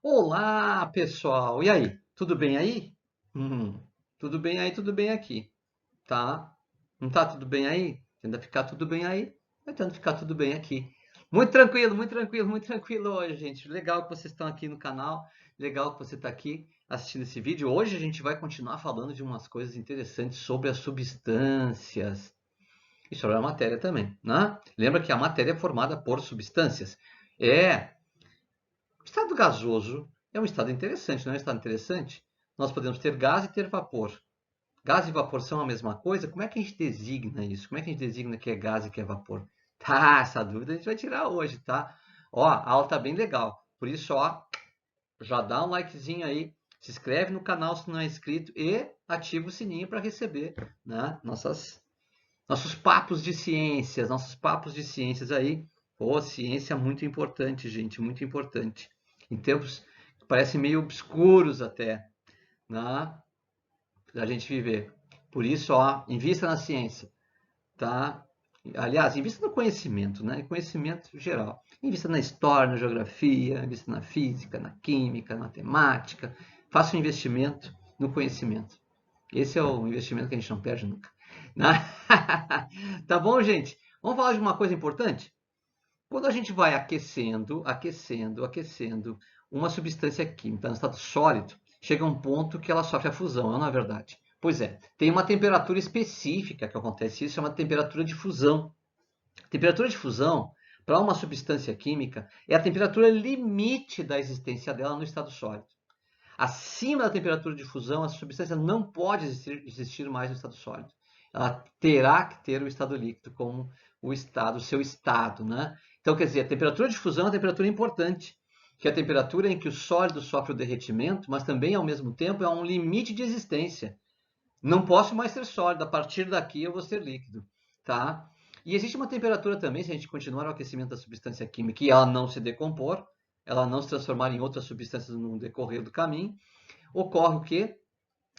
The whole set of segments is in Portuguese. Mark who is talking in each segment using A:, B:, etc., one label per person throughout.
A: Olá, pessoal! E aí? Tudo bem aí? Tudo bem aí, tudo bem aqui, tá? Não tá tudo bem aí? Tenta ficar tudo bem aí, vai tentando ficar tudo bem aqui. Muito tranquilo, muito tranquilo, muito tranquilo hoje, gente. Legal que vocês estão aqui no canal, legal que você está aqui assistindo esse vídeo. Hoje a gente vai continuar falando de umas coisas interessantes sobre as substâncias e sobre a matéria também, né? Lembra que a matéria é formada por substâncias. É, o estado gasoso é um estado interessante, não é um estado interessante? Nós podemos ter gás e ter vapor. Gás e vapor são a mesma coisa? Como é que a gente designa isso? Como é que a gente designa que é gás e que é vapor? Tá, essa dúvida a gente vai tirar hoje, tá? Ó, a aula tá bem legal. Por isso, ó, já dá um likezinho aí, se inscreve no canal se não é inscrito e ativa o sininho para receber, né, nossos papos de ciências aí. Pô, ciência muito importante, gente, muito importante. Em tempos que parecem meio obscuros até, né? Da gente viver. Por isso, ó, invista na ciência, tá? Aliás, invista no conhecimento, né? Conhecimento geral. Invista na história, na geografia, invista na física, na química, na matemática. Faça um investimento no conhecimento. Esse é o investimento que a gente não perde nunca. Tá bom, gente? Vamos falar de uma coisa importante? Quando a gente vai aquecendo uma substância química no estado sólido, chega a um ponto que ela sofre a fusão, não é verdade? Pois é, tem uma temperatura específica que acontece isso, chama temperatura de fusão. Temperatura de fusão, para uma substância química, é a temperatura limite da existência dela no estado sólido. Acima da temperatura de fusão, a substância não pode existir mais no estado sólido. Ela terá que ter o estado líquido como o seu estado, né? Então, quer dizer, a temperatura de fusão é uma temperatura importante, que é a temperatura em que o sólido sofre o derretimento, mas também, ao mesmo tempo, é um limite de existência. Não posso mais ser sólido, a partir daqui eu vou ser líquido, tá? E existe uma temperatura também, se a gente continuar o aquecimento da substância química e ela não se decompor, ela não se transformar em outras substâncias no decorrer do caminho, ocorre o quê?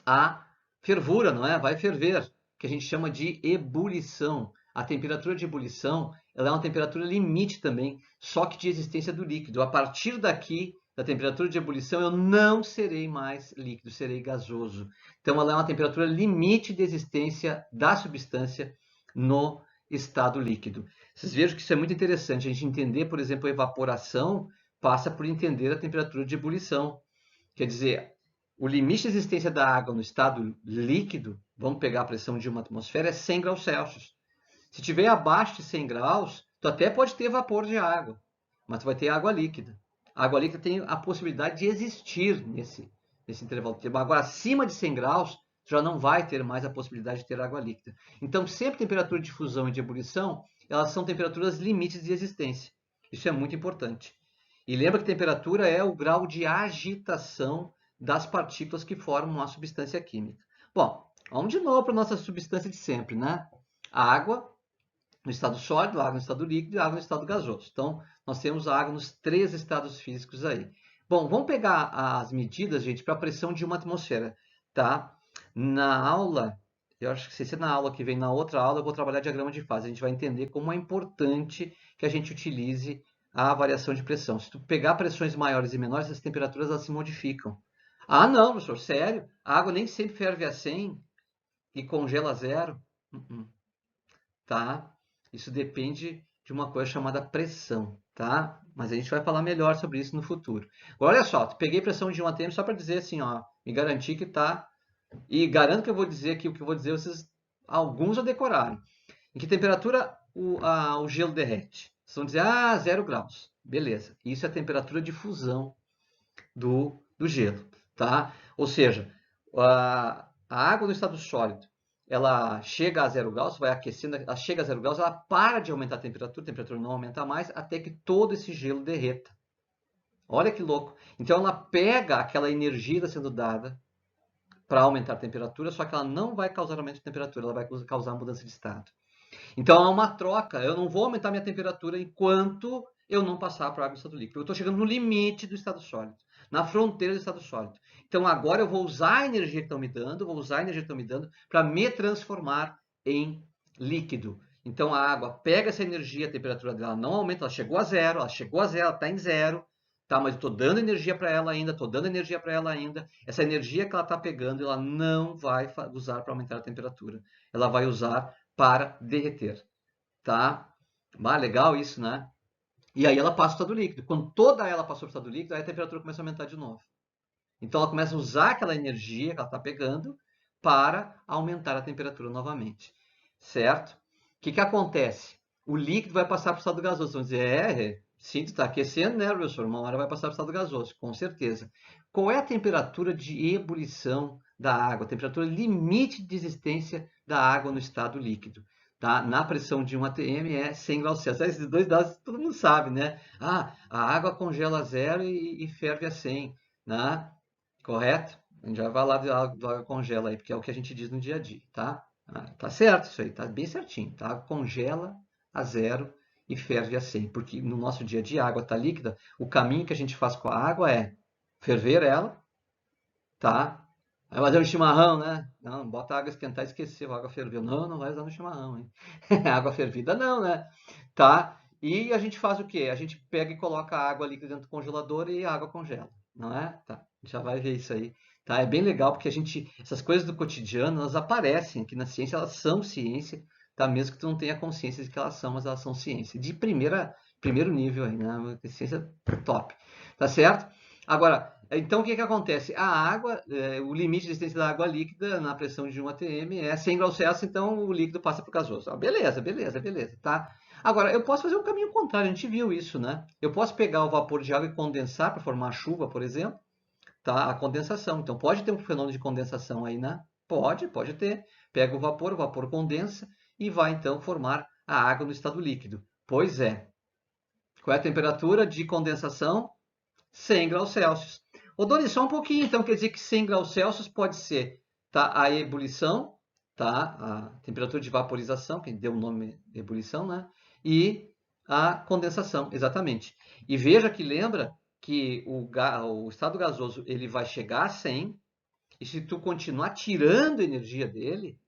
A: A fervura, não é? Vai ferver, que a gente chama de ebulição. A temperatura de ebulição, ela é uma temperatura limite também, só que de existência do líquido. A partir daqui, da temperatura de ebulição, eu não serei mais líquido, serei gasoso. Então, ela é uma temperatura limite de existência da substância no estado líquido. Vocês vejam que isso é muito interessante. A gente entender, por exemplo, a evaporação passa por entender a temperatura de ebulição. Quer dizer, o limite de existência da água no estado líquido, vamos pegar a pressão de uma atmosfera, é 100 graus Celsius. Se tiver abaixo de 100 graus, tu até pode ter vapor de água, mas tu vai ter água líquida. A água líquida tem a possibilidade de existir nesse intervalo de tempo. Agora, acima de 100 graus, já não vai ter mais a possibilidade de ter água líquida. Então, sempre temperatura de fusão e de ebulição, elas são temperaturas limites de existência. Isso é muito importante. E lembra que temperatura é o grau de agitação das partículas que formam a substância química. Bom, vamos de novo para a nossa substância de sempre, né? A água no estado sólido, a água no estado líquido e a água no estado gasoso. Então, nós temos a água nos três estados físicos aí. Bom, vamos pegar as medidas, gente, para a pressão de uma atmosfera, tá? Na aula, eu acho que se na aula que vem, na outra aula, eu vou trabalhar diagrama de fase. A gente vai entender como é importante que a gente utilize a variação de pressão. Se tu pegar pressões maiores e menores, as temperaturas elas se modificam. Ah, não, professor, sério? A água nem sempre ferve a 100 e congela a zero? Tá? Isso depende de uma coisa chamada pressão, tá? Mas a gente vai falar melhor sobre isso no futuro. Agora, olha só, peguei pressão de 1 atm só para dizer assim, ó, me garantir que tá. E garanto que eu vou dizer aqui o que eu vou dizer, vocês alguns já decoraram. Em que temperatura o gelo derrete? Vocês vão dizer, 0 graus. Beleza. Isso é a temperatura de fusão do gelo, tá? Ou seja, a água no estado sólido, ela chega a 0 graus, vai aquecendo, ela chega a 0 graus, ela para de aumentar a temperatura não aumenta mais, até que todo esse gelo derreta. Olha que louco. Então ela pega aquela energia sendo dada para aumentar a temperatura, só que ela não vai causar aumento de temperatura, ela vai causar mudança de estado. Então é uma troca. Eu não vou aumentar minha temperatura enquanto eu não passar para a água do estado líquido. Eu estou chegando no limite do estado sólido, na fronteira do estado sólido. Então agora eu vou usar a energia que estão me dando, para me transformar em líquido. Então a água pega essa energia, a temperatura dela não aumenta, ela chegou a zero, ela está em zero, tá? Mas eu estou dando energia para ela ainda, estou dando energia para ela ainda. Essa energia que ela está pegando, ela não vai usar para aumentar a temperatura. Ela vai usar para derreter, tá? Legal isso, né? E aí ela passa o estado líquido. Quando toda ela passou para o estado líquido, aí a temperatura começa a aumentar de novo. Então ela começa a usar aquela energia que ela está pegando para aumentar a temperatura novamente, certo? O que acontece? O líquido vai passar para o estado gasoso. Vamos dizer, sim, tu está aquecendo, né, professor? Uma hora vai passar para o estado gasoso, com certeza. Qual é a temperatura de ebulição da água? A temperatura limite de existência da água no estado líquido. Tá? Na pressão de 1 atm é 100 graus Celsius. Esses dois dados todo mundo sabe, né? Ah, a água congela a 0 e ferve a 100, né? Correto? A gente já vai lá do água congela aí, porque é o que a gente diz no dia a dia, tá? Tá certo isso aí, tá bem certinho. Tá? Água congela a 0 e ferve a 100, porque no nosso dia a dia a água está líquida, o caminho que a gente faz com a água é ferver ela, tá? Vai fazer um chimarrão, né? Não, bota a água esquentar e esqueceu, a água ferveu. Não, não vai usar no chimarrão, hein? Água fervida não, né? Tá? E a gente faz o quê? A gente pega e coloca a água líquida dentro do congelador e a água congela, não é? Tá, já vai ver isso aí. Tá? É bem legal porque essas coisas do cotidiano, elas aparecem aqui na ciência, elas são ciência, tá? Mesmo que tu não tenha consciência de que elas são, mas elas são ciência. De primeiro nível aí, né? Ciência top, tá certo? Agora, então o que acontece? A água, o limite de existência da água líquida na pressão de 1 atm é 100 graus Celsius, então o líquido passa para o gasoso. Beleza, tá? Agora, eu posso fazer um caminho contrário, a gente viu isso, né? Eu posso pegar o vapor de água e condensar para formar chuva, por exemplo, tá? A condensação. Então, pode ter um fenômeno de condensação aí, né? Pode ter. Pega o vapor condensa e vai, então, formar a água no estado líquido. Pois é. Qual é a temperatura de condensação? 100 graus Celsius. Ô, Doni, só um pouquinho, então, quer dizer que 100 graus Celsius pode ser, tá? A ebulição, tá? A temperatura de vaporização, que deu o nome de ebulição, né? E a condensação, exatamente. E veja que lembra que o estado gasoso ele vai chegar a 100, e se tu continuar tirando energia dele,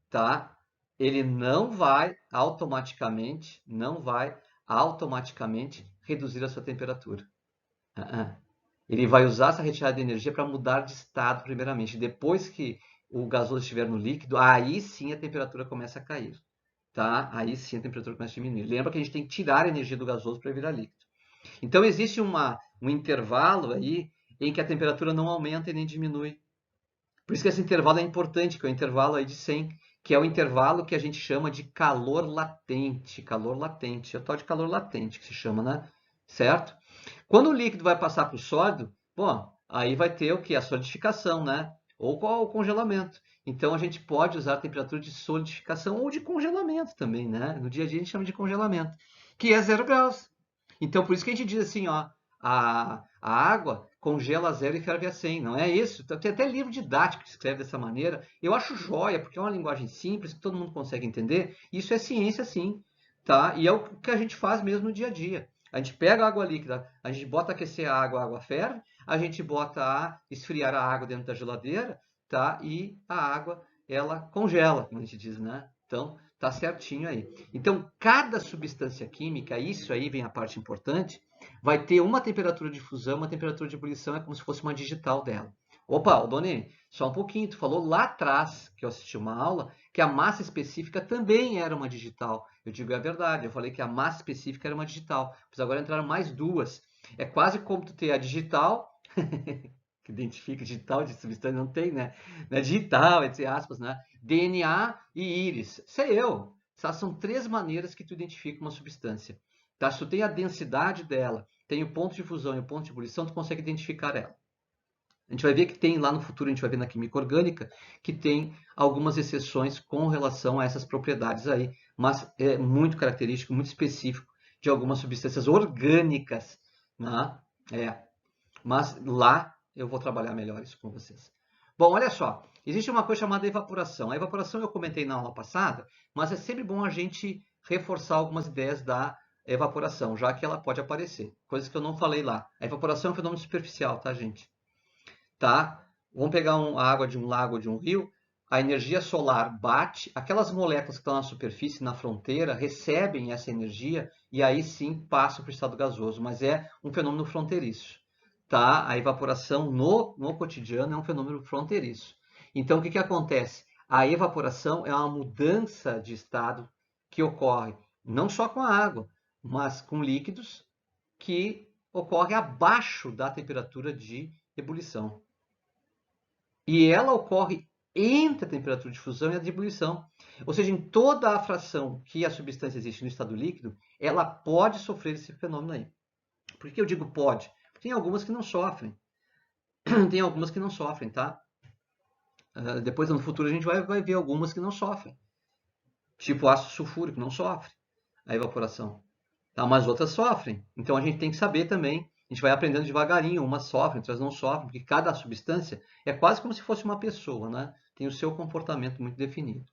A: tá? Ele não vai automaticamente reduzir a sua temperatura. Ele vai usar essa retirada de energia para mudar de estado primeiramente. Depois que o gasoso estiver no líquido, aí sim a temperatura começa a cair. Tá? Aí sim a temperatura começa a diminuir. Lembra que a gente tem que tirar a energia do gasoso para virar líquido. Então existe um intervalo aí em que a temperatura não aumenta e nem diminui. Por isso que esse intervalo é importante, que é o intervalo aí de 100, que é o intervalo que a gente chama de calor latente. Calor latente, é o tal de calor latente que se chama, né? Certo? Quando o líquido vai passar para o sólido, bom, aí vai ter o que? A solidificação, né? Ou o congelamento. Então a gente pode usar a temperatura de solidificação ou de congelamento também, né? No dia a dia a gente chama de congelamento, que é 0 graus. Então por isso que a gente diz assim, ó, a água congela a 0 e ferve a 100, não é isso? Tem até livro didático que escreve dessa maneira. Eu acho joia, porque é uma linguagem simples, que todo mundo consegue entender. Isso é ciência, sim, tá? E é o que a gente faz mesmo no dia a dia. A gente pega a água líquida, a gente bota aquecer a água ferve, a gente bota a esfriar a água dentro da geladeira, tá? E a água, ela congela, como a gente diz, né? Então, tá certinho aí. Então, cada substância química, isso aí vem a parte importante, vai ter uma temperatura de fusão, uma temperatura de ebulição, é como se fosse uma digital dela. Opa, Doni, só um pouquinho, tu falou lá atrás, que eu assisti uma aula, que a massa específica também era uma digital. Eu digo a verdade, eu falei que a massa específica era uma digital, mas agora entraram mais duas. É quase como tu ter a digital, que identifica digital de substância, não tem, né? Digital, entre aspas, né? DNA e íris. Sei eu. São 3 maneiras que tu identifica uma substância. Tá? Se tu tem a densidade dela, tem o ponto de fusão e o ponto de ebulição, tu consegue identificar ela. A gente vai ver que tem lá no futuro, a gente vai ver na química orgânica, que tem algumas exceções com relação a essas propriedades aí, mas é muito característico, muito específico de algumas substâncias orgânicas, né? Mas lá eu vou trabalhar melhor isso com vocês. Bom, olha só, existe uma coisa chamada evaporação. A evaporação eu comentei na aula passada, mas é sempre bom a gente reforçar algumas ideias da evaporação, já que ela pode aparecer, coisas que eu não falei lá. A evaporação é um fenômeno superficial, tá, gente? Tá? Vamos pegar a água de um lago ou de um rio. a energia solar bate, aquelas moléculas que estão na superfície, na fronteira, recebem essa energia e aí sim passam para o estado gasoso, mas é um fenômeno fronteiriço. Tá? A evaporação no cotidiano é um fenômeno fronteiriço. Então, o que acontece? A evaporação é uma mudança de estado que ocorre não só com a água, mas com líquidos que ocorre abaixo da temperatura de ebulição. E ela ocorre entre a temperatura de fusão e a de ebulição. Ou seja, em toda a fração que a substância existe no estado líquido, ela pode sofrer esse fenômeno aí. Por que eu digo pode? Tem algumas que não sofrem. Tem algumas que não sofrem, tá? Depois, no futuro, a gente vai ver algumas que não sofrem. Tipo ácido sulfúrico, não sofre a evaporação. Tá? Mas outras sofrem. Então, a gente tem que saber também. A gente vai aprendendo devagarinho. Umas sofrem, outras não sofrem. Porque cada substância é quase como se fosse uma pessoa, né? Tem o seu comportamento muito definido.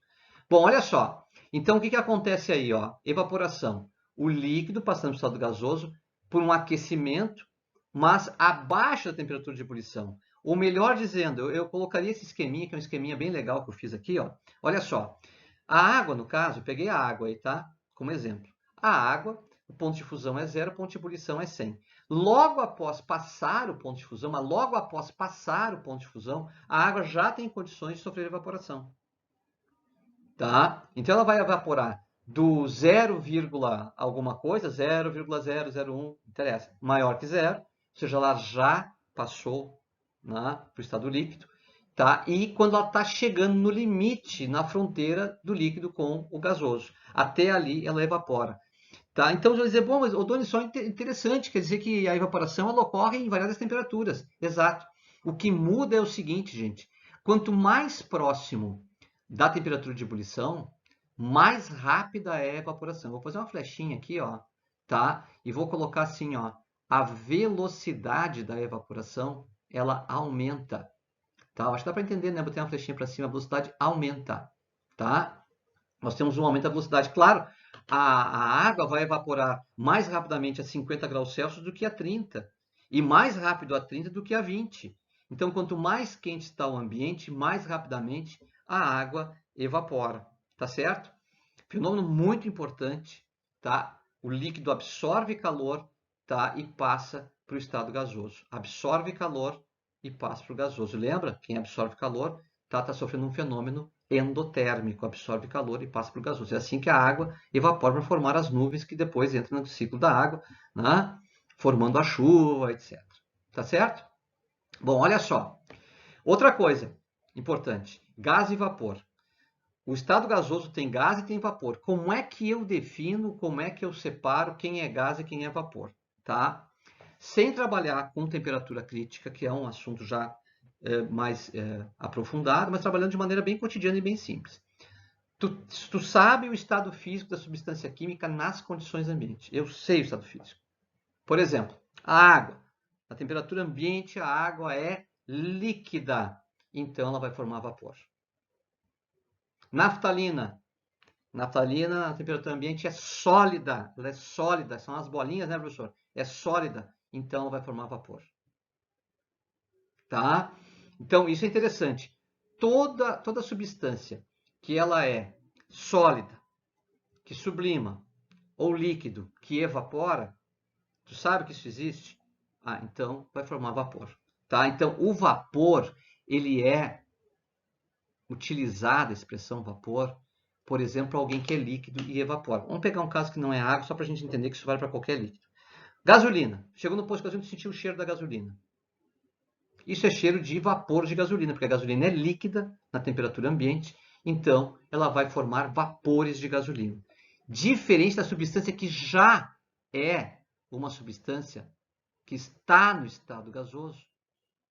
A: Bom, olha só. Então, o que acontece aí? Ó? Evaporação. O líquido passando para o estado gasoso por um aquecimento, mas abaixo da temperatura de ebulição. Ou melhor dizendo, eu colocaria esse esqueminha, que é um esqueminha bem legal que eu fiz aqui. Ó. Olha só. A água, no caso, eu peguei a água aí, tá? Como exemplo. A água, o ponto de fusão é 0, o ponto de ebulição é 100. Logo após passar o ponto de fusão, mas logo após passar o ponto de fusão, a água já tem condições de sofrer evaporação. Tá? Então ela vai evaporar do 0, alguma coisa, 0,001, não interessa, maior que zero, ou seja, ela já passou, né, para o estado líquido, tá? E quando ela está chegando no limite, na fronteira do líquido com o gasoso, até ali ela evapora. Tá? Então, você vai dizer, bom, mas o Doni, só interessante, quer dizer que a evaporação ela ocorre em variadas temperaturas. Exato. O que muda é o seguinte, gente, quanto mais próximo da temperatura de ebulição, mais rápida é a evaporação. Vou fazer uma flechinha aqui, ó, tá? E vou colocar assim, ó, a velocidade da evaporação, ela aumenta, tá? Acho que dá para entender, né? Botei uma flechinha para cima, a velocidade aumenta, tá? Nós temos um aumento da velocidade. Claro, a água vai evaporar mais rapidamente a 50 graus Celsius do que a 30. E mais rápido a 30 do que a 20. Então, quanto mais quente está o ambiente, mais rapidamente a água evapora. Tá certo? Fenômeno muito importante, tá? O líquido absorve calor, tá? E passa para o estado gasoso. Absorve calor e passa para o gasoso. Lembra? Quem absorve calor tá sofrendo um fenômeno endotérmico, absorve calor e passa para o gasoso. É assim que a água evapora para formar as nuvens que depois entram no ciclo da água, né? Formando a chuva, etc. Tá certo? Bom, olha só. Outra coisa importante: gás e vapor. O estado gasoso tem gás e tem vapor. Como é que eu defino, como é que eu separo quem é gás e quem é vapor? Tá? Sem trabalhar com temperatura crítica, que é um assunto já mais aprofundado, mas trabalhando de maneira bem cotidiana e bem simples. Tu sabe o estado físico da substância química nas condições ambiente. Eu sei o estado físico. Por exemplo, a água. Na temperatura ambiente, a água é líquida. Então, ela vai formar vapor. Naftalina. Naftalina, a temperatura ambiente é sólida. Ela é sólida. São as bolinhas, né, professor? É sólida. Então, ela vai formar vapor. Tá? Então, isso é interessante. Toda substância que ela é sólida, que sublima, ou líquido, que evapora, tu sabe que isso existe? Ah, então vai formar vapor. Tá? Então, o vapor, ele é utilizado, a expressão vapor, por exemplo, alguém que é líquido e evapora. Vamos pegar um caso que não é água, só para a gente entender que isso vale para qualquer líquido. Gasolina. Chegou no posto de gasolina, sentiu o cheiro da gasolina. Isso é cheiro de vapor de gasolina, porque a gasolina é líquida na temperatura ambiente, então ela vai formar vapores de gasolina. Diferente da substância que já é uma substância que está no estado gasoso,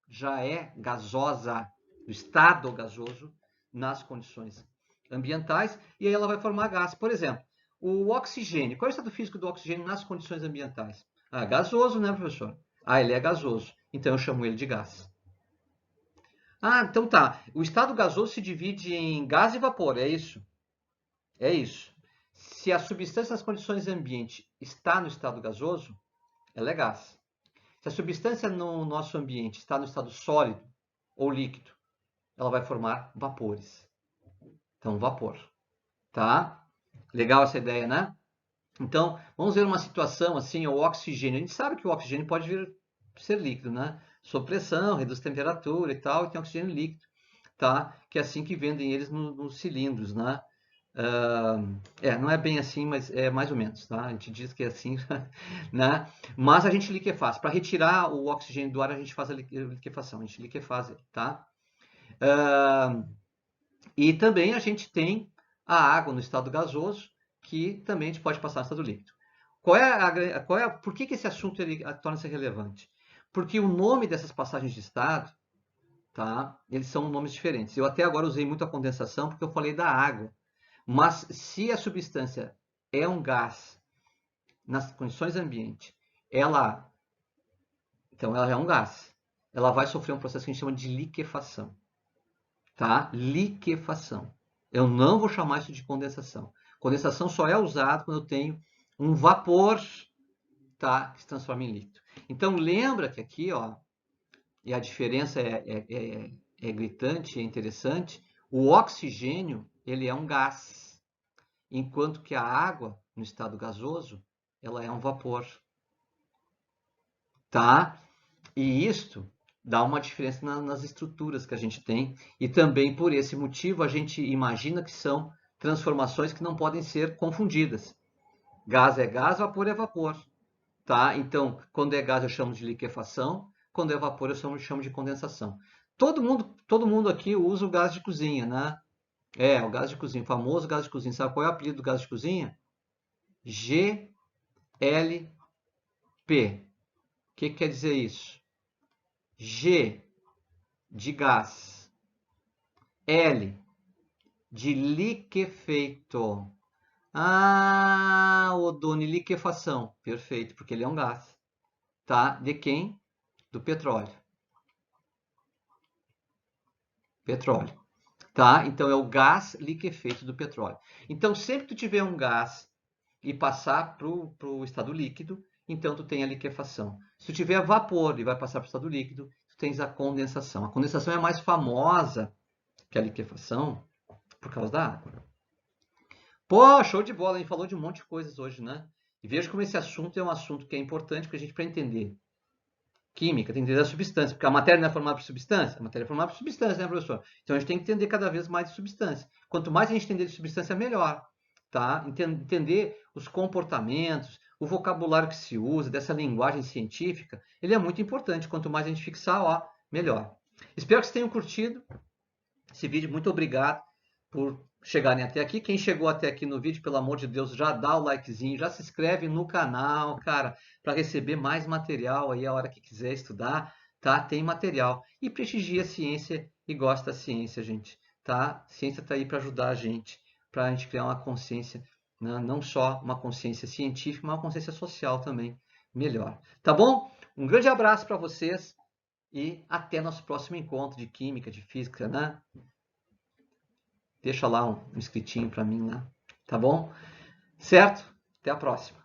A: já é gasosa, no estado gasoso, nas condições ambientais, e aí ela vai formar gás. Por exemplo, o oxigênio. Qual é o estado físico do oxigênio nas condições ambientais? Ah, gasoso, né, professor? Ah, ele é gasoso. Então eu chamo ele de gás. Ah, então tá. O estado gasoso se divide em gás e vapor, é isso? É isso. Se a substância nas condições ambiente está no estado gasoso, ela é gás. Se a substância no nosso ambiente está no estado sólido ou líquido, ela vai formar vapores. Então, vapor. Tá? Legal essa ideia, né? Então, vamos ver uma situação assim, o oxigênio. A gente sabe que o oxigênio pode vir a ser líquido, né? Sob pressão, reduz temperatura e tal, e tem oxigênio líquido, tá? Que é assim que vendem eles nos cilindros, né? Não é bem assim, mas é mais ou menos, tá? A gente diz que é assim, né? Mas a gente liquefaz. Para retirar o oxigênio do ar, a gente faz a liquefação, a gente liquefaz ele, tá? E também a gente tem a água no estado gasoso, que também a gente pode passar no estado líquido. Por que esse assunto torna-se relevante? Porque o nome dessas passagens de estado, tá? Eles são nomes diferentes. Eu até agora usei muito a condensação porque eu falei da água. Mas se a substância é um gás nas condições ambiente, então ela é um gás. Ela vai sofrer um processo que a gente chama de liquefação, tá? Liquefação. Eu não vou chamar isso de condensação. Condensação só é usado quando eu tenho um vapor, tá, que se transforma em líquido. Então lembra que aqui, ó, e a diferença é gritante, é interessante. O oxigênio ele é um gás, enquanto que a água no estado gasoso ela é um vapor, tá? E isto dá uma diferença nas estruturas que a gente tem e também por esse motivo a gente imagina que são transformações que não podem ser confundidas. Gás é gás, vapor é vapor, tá? Então, quando é gás eu chamo de liquefação, quando é vapor eu chamo de condensação. Todo mundo aqui usa o gás de cozinha, né? O gás de cozinha, o famoso gás de cozinha. Sabe qual é o apelido do gás de cozinha? GLP. O que quer dizer isso? G de gás, L de liquefeito. Odone, liquefação. Perfeito, porque ele é um gás. Tá? De quem? Do petróleo. Petróleo. Tá? Então é o gás liquefeito do petróleo. Então, sempre que tu tiver um gás e passar para o estado líquido, então tu tem a liquefação. Se tu tiver vapor e vai passar para o estado líquido, tu tens a condensação. A condensação é mais famosa que a liquefação por causa da água. Pô, show de bola, a gente falou de um monte de coisas hoje, né? E veja como esse assunto é um assunto que é importante para a gente para entender química, tem que entender a substância, porque a matéria não é formada por substância, a matéria é formada por substância, né, professor? Então a gente tem que entender cada vez mais de substância. Quanto mais a gente entender de substância, melhor, tá? Entender os comportamentos, o vocabulário que se usa, dessa linguagem científica, ele é muito importante. Quanto mais a gente fixar, ó, melhor. Espero que vocês tenham curtido esse vídeo. Muito obrigado por chegarem até aqui. Quem chegou até aqui no vídeo, pelo amor de Deus, já dá o likezinho, já se inscreve no canal, cara, para receber mais material aí a hora que quiser estudar, tá? Tem material. E prestigia a ciência e gosta da ciência, gente, tá? A ciência tá aí para ajudar a gente criar uma consciência, né? Não só uma consciência científica, mas uma consciência social também melhor. Tá bom? Um grande abraço para vocês e até nosso próximo encontro de química, de física, né? Deixa lá um inscritinho para mim lá, tá bom? Certo? Até a próxima.